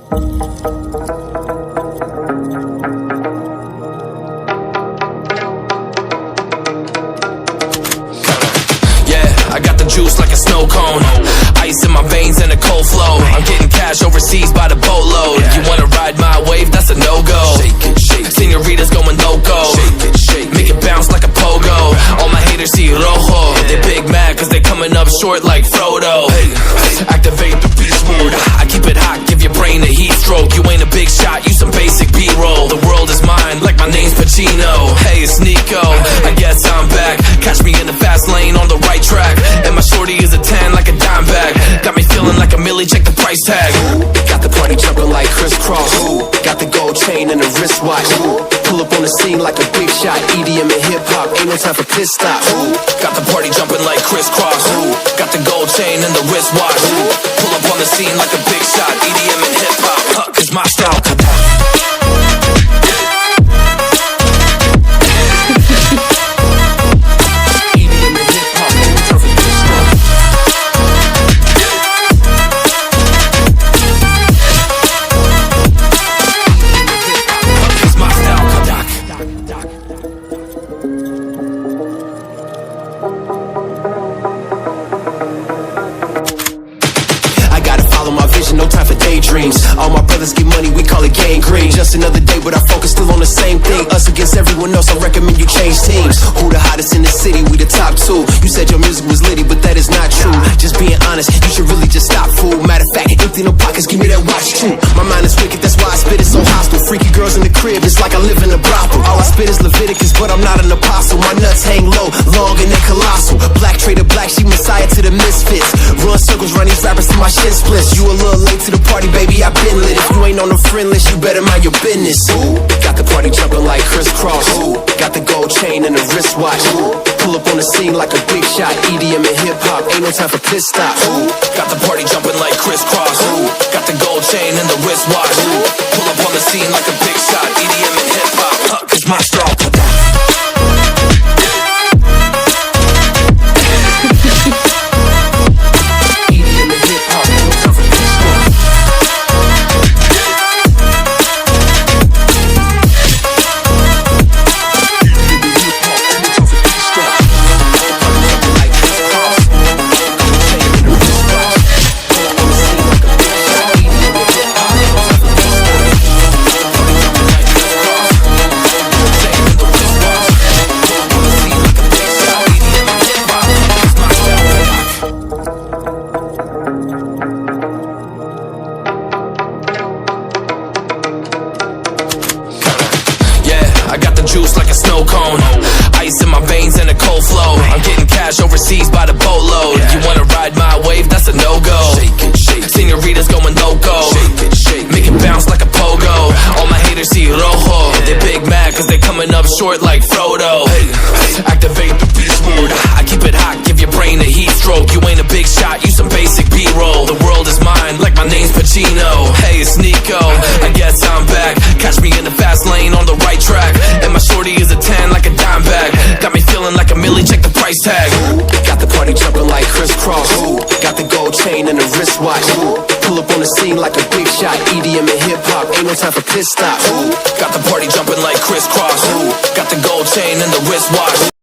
I got the juice like a snow cone, ice in my veins and a cold flow. I'm getting cash overseas by the boatload. You wanna ride my wave? That's a no-go. Senoritas going loco, make it bounce like a pogo. All my haters see rojo, they big mad cause they coming up short like Frodo. Activate the beast mode, I keep it hot, give your brain a heat stroke. You ain't a big shot, you some basic B-roll. The world is mine like my name's Pacino. Hey, it's Nico, I guess I'm back. Catch me in the fast lane on the right track. And my shorty is a 10 like a dime bag. Got me feeling like a millie, check the price tag. Got the party jumping like crisscross. Got the gold chain and the wristwatch. Pull up on the scene like a big shot. EDM and hip hop, ain't no time for piss stop. Got the party jumping like crisscross. Got the gold chain and the wristwatch. Pull up on the scene like a big shot. EDM and hip hop, cause my style. No time for daydreams. All my brothers get money, we call it gangrene. Just another day, but I focus still on the same thing. Us against everyone else, I recommend you change teams. Who the hottest in the city? We the top two. You said your music was litty, but that is not true. Just being honest, you should really just stop, fool. Matter of fact, empty no pockets, give me that watch too. My mind is wicked, that's why I spit it so hostile. Freaky girls in the crib, it's like I live in a brothel. All I spit is Leviticus, but I'm not an apostle. My nuts hang low, long and they colossal. Black trader black, she messiah to the misfits. Run circles, run these rappers till my shit splits. You a little late to the party, baby, I been lit. If you ain't on the friend list, you better mind your business. Got the party jumping like crisscross. Got the gold chain and the wristwatch. Pull up on the scene like a big shot. EDM and hip hop, ain't no time for piss stop. Got the party jumping like crisscross. Got the gold chain and the wristwatch. Pull up on the scene like a big shot. EDM and hip hop, cause my style. I got the juice like a snow cone, ice in my veins and a cold flow. I'm getting cash overseas by the boatload. You wanna ride my wave? That's a no-go. Senoritas going loco, make it bounce like a pogo. All my haters see rojo, they big mad cause they coming up short like Frodo. Activate the beast mode, I keep it hot, give your brain a heat stroke. You ain't a big shot, you some basic B-roll. The world is mine like my name's Pacino. Hey, it's Nico, I guess I'm back. Catch me in the fast lane on the right track. And my shorty is a 10 like a dime bag. Got me feeling like a millie, check the price tag. Got the party jumping like crisscross. Got the gold chain and the wristwatch. Pull up on the scene like a big shot. EDM and hip hop, ain't no time for piss stop. Got the party jumping like crisscross. Got the gold chain and the wristwatch.